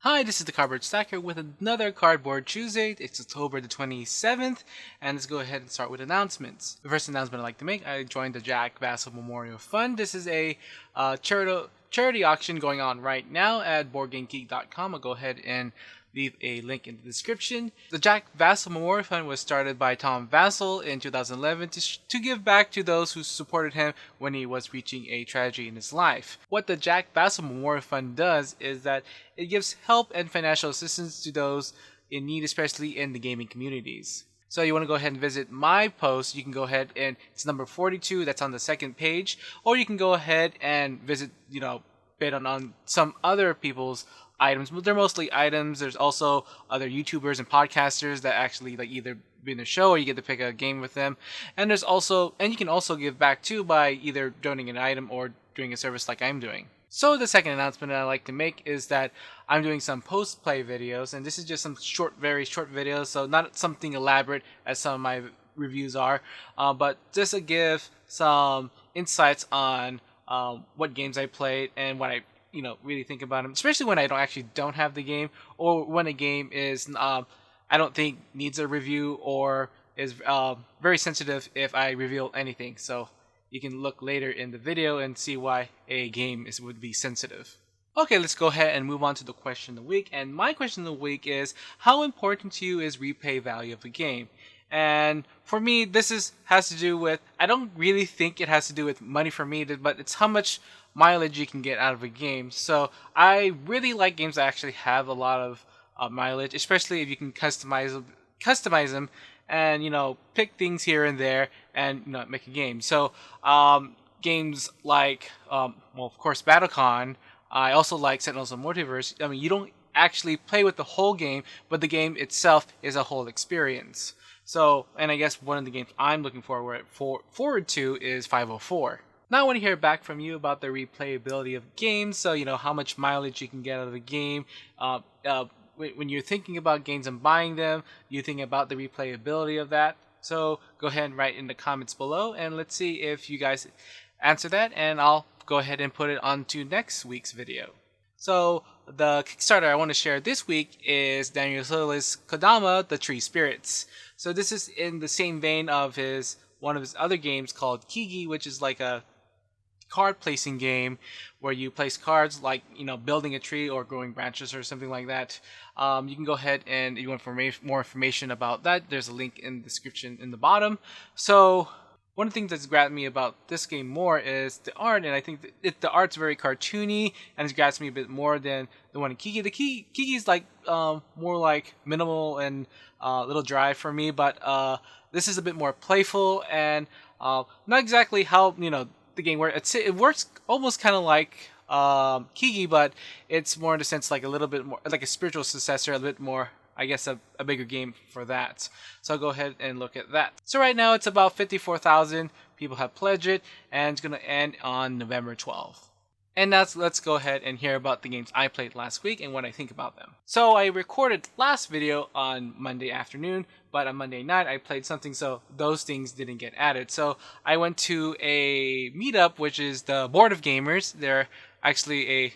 Hi, this is the Cardboard Stacker with another Cardboard Tuesday. It's October the 27th, and let's go ahead and start with announcements. The first announcement I'd like to make, I joined the Jack Vasel Memorial Fund. This is a charity auction going on right now at BoardGameGeek.com. I'll go ahead and leave a link in the description. The Jack Vasel Memorial Fund was started by Tom Vasel in 2011 to give back to those who supported him when he was reaching a tragedy in his life. What the Jack Vasel Memorial Fund does is that it gives help and financial assistance to those in need, especially in the gaming communities. So you want to go ahead and visit my post, you can go ahead and it's number 42, that's on the second page, or you can go ahead and visit, bid on some other people's items. They're mostly items. There's also other YouTubers and podcasters that actually either be in the show or you get to pick a game with them. And you can also give back too by either donating an item or doing a service like I'm doing. So the second announcement that I like to make is that I'm doing some post-play videos, and this is just some very short videos, so not something elaborate as some of my reviews are, but just to give some insights on what games I played and what I really think about them, especially when I don't have the game, or when a game is I don't think needs a review or is very sensitive if I reveal anything. So you can look later in the video and see why a game would be sensitive. Okay, let's go ahead and move on to the question of the week. And my question of the week is, how important to you is replay value of the game? And for me, has to do with, I don't really think it has to do with money for me, but it's how much mileage you can get out of a game. So I really like games that actually have a lot of mileage, especially if you can customize them and pick things here and there and make a game. So games like of course BattleCon. I also like Sentinels of Multiverse. I mean, you don't actually play with the whole game, but the game itself is a whole experience. So, and I guess one of the games I'm looking forward to is 504. Now I want to hear back from you about the replayability of games. So, how much mileage you can get out of the game. When you're thinking about games and buying them, you think about the replayability of that. So go ahead and write in the comments below, and let's see if you guys answer that, and I'll go ahead and put it onto next week's video. So the Kickstarter I want to share this week is Daniel Silva's Kodama, The Tree Spirits. So this is in the same vein of one of his other games called Kigi, which is like a card placing game where you place cards like building a tree or growing branches or something like that. You can go ahead and if you want more information about that, there's a link in the description in the bottom. So one of the things that's grabbed me about this game more is the art, and I think the art's very cartoony and it's grabbed me a bit more than the one in Kigi. The Kigi is like more like minimal and a little dry for me, but this is a bit more playful and not exactly how the game works. It works almost kind of like Kigi, but it's more in the sense like a little bit more like a spiritual successor, a bit more, I guess, a bigger game for that. So I'll go ahead and look at that. So right now it's about 54,000 people have pledged it, and it's going to end on November 12th. And now let's go ahead and hear about the games I played last week and what I think about them. So I recorded last video on Monday afternoon, but on Monday night I played something, so those things didn't get added. So I went to a meetup, which is the Board of Gamers. They're actually a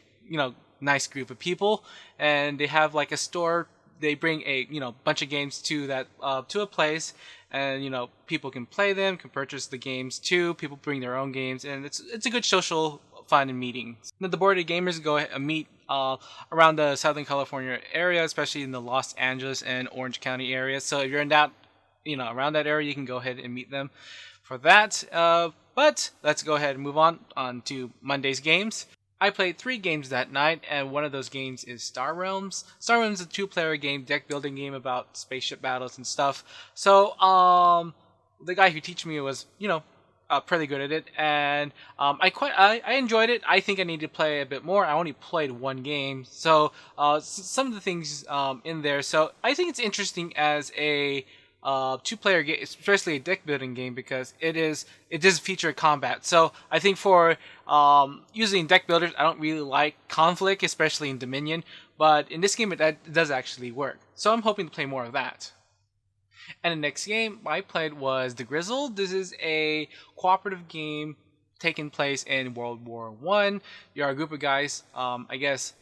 nice group of people, and they have like a store. They bring a bunch of games to a place, and people can play them, can purchase the games too. People bring their own games, and it's a good social fun and meetings. Now, the Board of Gamers go ahead and meet around the Southern California area, especially in the Los Angeles and Orange County area. So if you're in that around that area, you can go ahead and meet them for that. But let's go ahead and move on to Monday's games. I played 3 games that night, and one of those games is Star Realms. Star Realms is a 2-player game, deck building game about spaceship battles and stuff. So the guy who teach me was pretty good at it, and I enjoyed it. I think I need to play a bit more. I only played 1 game, so some of the things in there. So I think it's interesting as a 2-player game, especially a deck building game, because it does feature combat. So I think for using deck builders, I don't really like conflict, especially in Dominion, but in this game it does actually work. So I'm hoping to play more of that. And the next game I played was The Grizzled. This is a cooperative game taking place in World War I. You're a group of guys, I guess,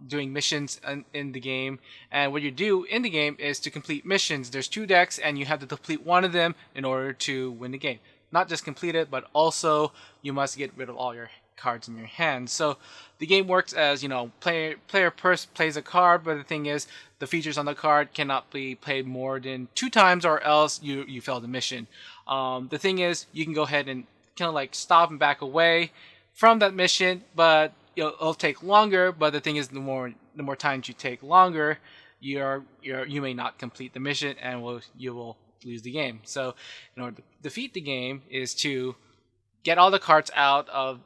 doing missions in the game. And what you do in the game is to complete missions. There's 2 decks, and you have to complete one of them in order to win the game. Not just complete it, but also you must get rid of all your cards in your hand. So the game works as, player first plays a card, but the thing is, the features on the card cannot be played more than 2 times, or else you fail the mission. The thing is, you can go ahead and kind of like stop and back away from that mission, but it'll take longer. But the thing is, the more times you take longer, you may not complete the mission, and you will lose the game. So in order to defeat the game is to get all the cards out of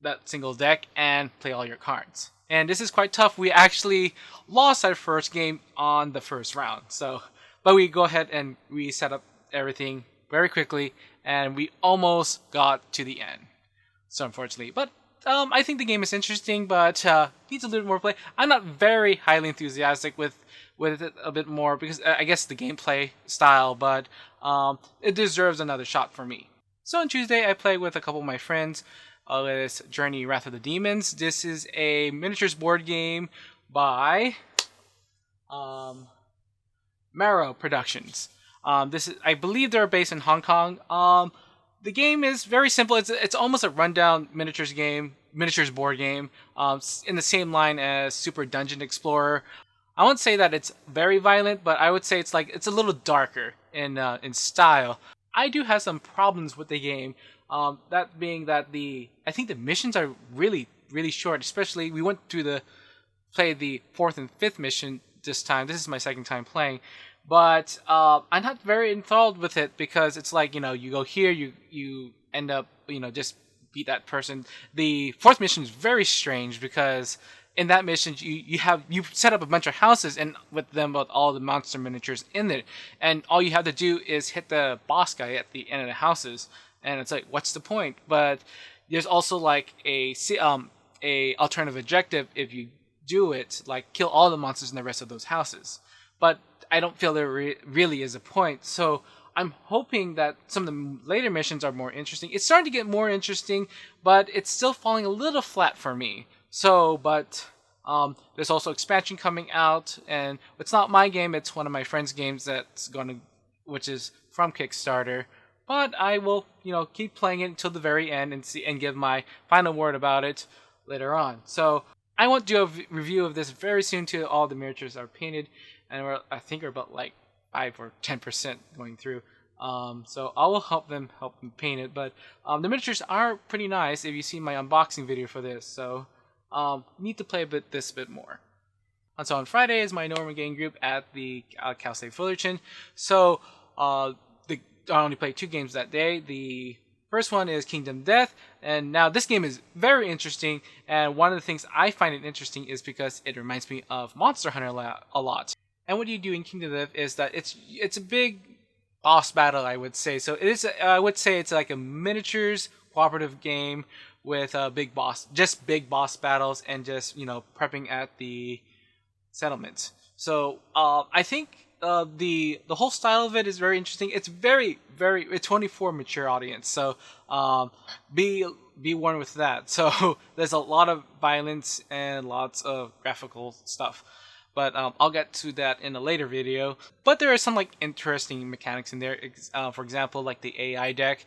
that single deck and play all your cards. And this is quite tough. We actually lost our first game on the first round. But we go ahead and we set up everything very quickly, and we almost got to the end. So unfortunately, but I think the game is interesting, but needs a little more play. I'm not very highly enthusiastic with it a bit more, because I guess the gameplay style, but it deserves another shot for me. So on Tuesday, I played with a couple of my friends. This Journey Wrath of the Demons. This is a miniatures board game by Marrow Productions. I believe they're based in Hong Kong. The game is very simple. It's almost a rundown miniatures board game, in the same line as Super Dungeon Explorer. I won't say that it's very violent, but I would say it's a little darker in style. I do have some problems with the game. That being that I think the missions are really, really short. Especially, we went through played the 4th and 5th mission this time. This is my second time playing, but I'm not very enthralled with it, because it's like, you go here, you end up, just beat that person. The 4th mission is very strange, because in that mission you set up a bunch of houses, and with all the monster miniatures in it, and all you have to do is hit the boss guy at the end of the houses. And it's like, what's the point? But there's also like a alternative objective if you do it, like kill all the monsters in the rest of those houses. But I don't feel there really is a point. So I'm hoping that some of the later missions are more interesting. It's starting to get more interesting, but it's still falling a little flat for me. But there's also expansion coming out, and it's not my game. It's one of my friend's games which is from Kickstarter. But I will, keep playing it until the very end and give my final word about it later on. So I want to do a review of this very soon till all the miniatures are painted, and I think we're about like 5 or 10% going through. So I will help them paint it. But the miniatures are pretty nice. If you see my unboxing video for this, so need to play this bit more. And so on Friday is my Norman game group at the Cal State Fullerton. So I only played 2 games that day. The first one is Kingdom Death, and now this game is very interesting, and one of the things I find it interesting is because it reminds me of Monster Hunter a lot. And what you do in Kingdom Death is that it's a big boss battle, I would say. So I would say it's like a miniatures cooperative game with big boss battles, and just prepping at the settlements. So I think the whole style of it is very interesting. It's it's 24 mature audience, so be warned with that. So there's a lot of violence and lots of graphical stuff, but I'll get to that in a later video. But there are some interesting mechanics in there. For example, like the AI deck,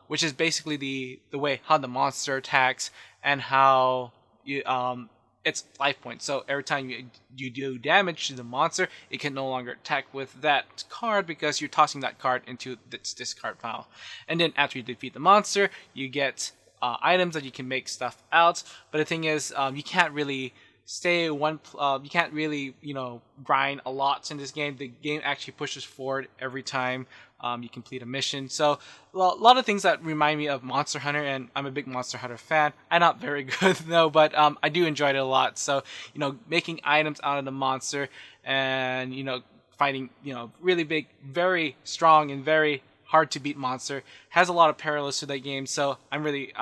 which is basically the way how the monster attacks, and how you it's life points. So every time you do damage to the monster, it can no longer attack with that card, because you're tossing that card into its discard pile. And then after you defeat the monster, you get items that you can make stuff out. But the thing is, you can't really you can't really grind a lot in this game. The game actually pushes forward every time you complete a mission. So a lot of things that remind me of Monster Hunter, and I'm a big Monster Hunter fan. I'm not very good though, but I do enjoy it a lot. So making items out of the monster, and fighting really big, very strong, and very hard to beat monster has a lot of parallels to that game. So I'm really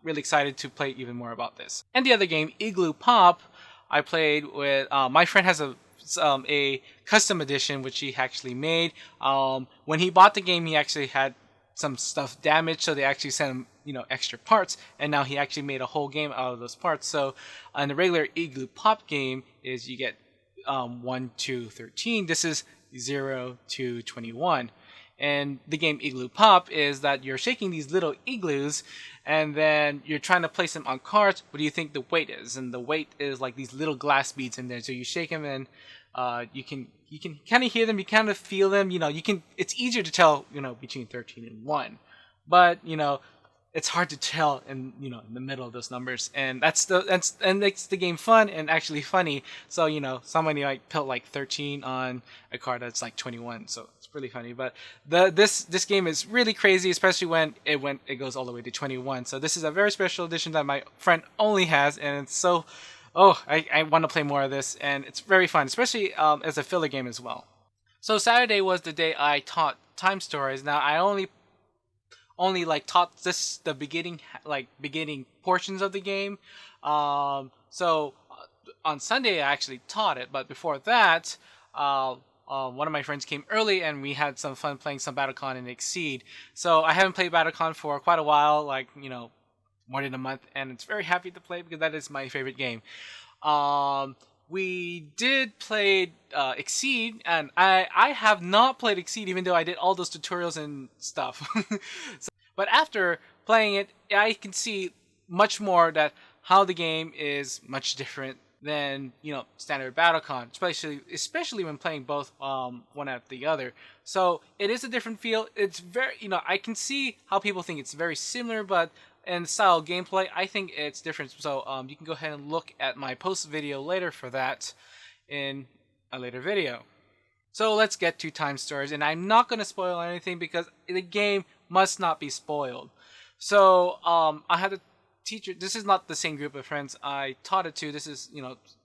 excited to play even more about this. And the other game, Igloo Pop, I played with my friend has a custom edition which he actually made. When he bought the game, he actually had some stuff damaged, so they actually sent him, extra parts, and now he actually made a whole game out of those parts. So on the regular Igloo Pop game is you get 1 to 13. This is 0 to 21. And the game Igloo Pop is that you're shaking these little igloos, and then you're trying to place them on cards. What do you think the weight is? And the weight is like these little glass beads in there. So you shake them, and you can kind of hear them. You kind of feel them. It's easier to tell between 13 and 1, but it's hard to tell in the middle of those numbers, and that's makes the game fun and actually funny. So somebody might put like 13 on a card that's like 21, so it's really funny. But this game is really crazy, especially when it goes all the way to 21. So this is a very special edition that my friend only has, and it's so I want to play more of this, and it's very fun, especially as a filler game as well. So Saturday was the day I taught Time Stories. Now I only like taught the beginning portions of the game. So on Sunday I actually taught it, but before that, one of my friends came early and we had some fun playing some Battlecon and Exceed. So I haven't played Battlecon for quite a while, more than a month, and it's very happy to play because that is my favorite game. We did play Exceed, and I have not played Exceed even though I did all those tutorials and stuff. But after playing it, I can see much more that how the game is much different than standard Battlecon, especially when playing both one after the other. So it is a different feel. It's very I can see how people think it's very similar, but in style of gameplay, I think it's different. So you can go ahead and look at my post video later for that in a later video. So let's get to Time Stories, and I'm not going to spoil anything because the game must not be spoiled. So I had a teacher. This is not the same group of friends I taught it to. This is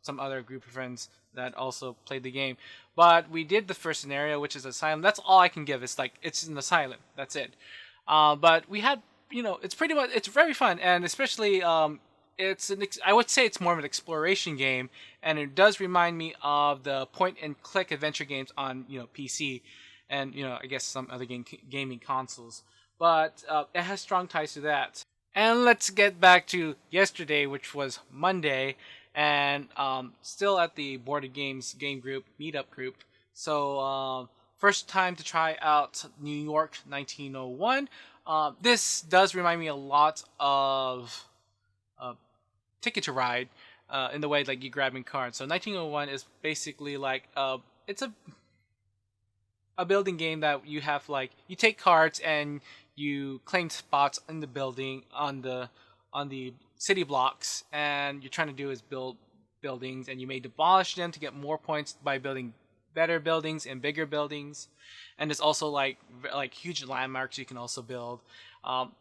some other group of friends that also played the game. But we did the first scenario, which is asylum. That's all I can give. It's an asylum. That's it. But we had it's very fun, and especially I would say it's more of an exploration game, and it does remind me of the point and click adventure games on PC, and I guess some other gaming consoles. But it has strong ties to that. And let's get back to yesterday, which was Monday, and still at the Boarded Games game group meetup group. So first time to try out New York 1901. This does remind me a lot of Ticket to Ride in the way you're grabbing cards. So 1901 is basically it's a building game that you have you take cards and you claim spots in the building on the city blocks, and you're trying to do is build buildings, and you may demolish them to get more points by building better buildings and bigger buildings. And there's also huge landmarks you can also build.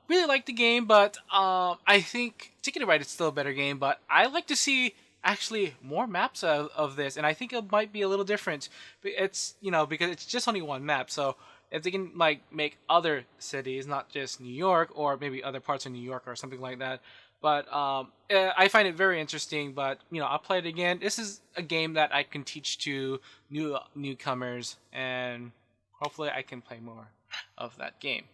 Really like the game, but I think Ticket to Ride is still a better game. But I like to see actually more maps of this, and I think it might be a little different. It's because it's just only one map, so if they can make other cities, not just New York or maybe other parts of New York or something like that. But I find it very interesting. But I'll play it again. This is a game that I can teach to newcomers, and hopefully I can play more of that game.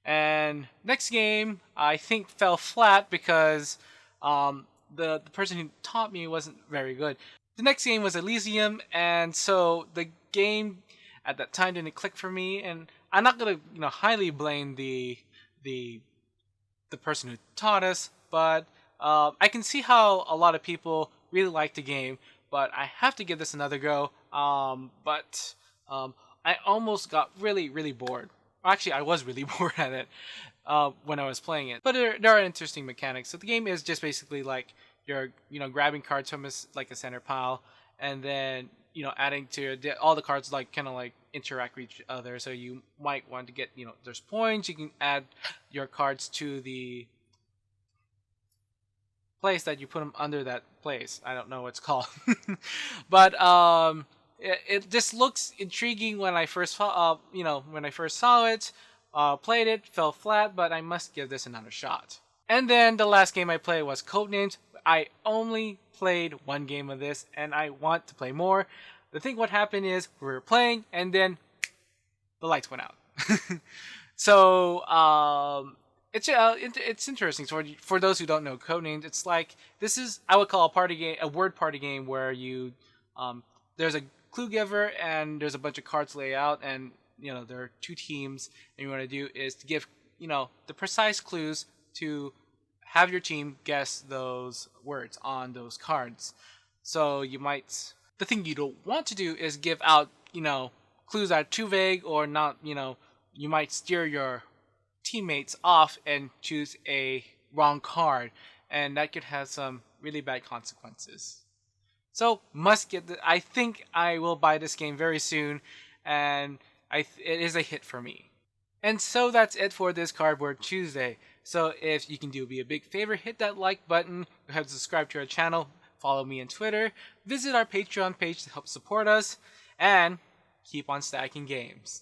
And next game I think fell flat because the person who taught me wasn't very good. The next game was Elysium, and so the game at that time didn't click for me. And I'm not gonna highly blame the person who taught us, but I can see how a lot of people really like the game. But I have to give this another go. But I almost got really, really bored. Actually, I was really bored at it when I was playing it. But there are interesting mechanics. So the game is just basically you're grabbing cards from a center pile, and then adding to all the cards interact with each other. So you might want to get there's points. You can add your cards to the place that you put them under that place. I don't know what it's called. But it just looks intriguing when I first saw it. Played it, fell flat, but I must give this another shot. And then the last game I played was Codenames. I only played one game of this, and I want to play more. The thing what happened is we were playing, and then the lights went out. So it's interesting. So for those who don't know codenames, it's like this is I would call a party game, a word party game where you there's a clue giver and there's a bunch of cards laid out, and there are two teams, and you want to do is to give the precise clues to have your team guess those words on those cards. So the thing you don't want to do is give out clues that are too vague or not. You might steer your teammates off and choose a wrong card, and that could have some really bad consequences. So must get. I think I will buy this game very soon, and it is a hit for me. And so that's it for this Cardboard Tuesday. So if you can do me a big favor, hit that like button, go ahead and subscribe to our channel, follow me on Twitter, visit our Patreon page to help support us, and keep on stacking games.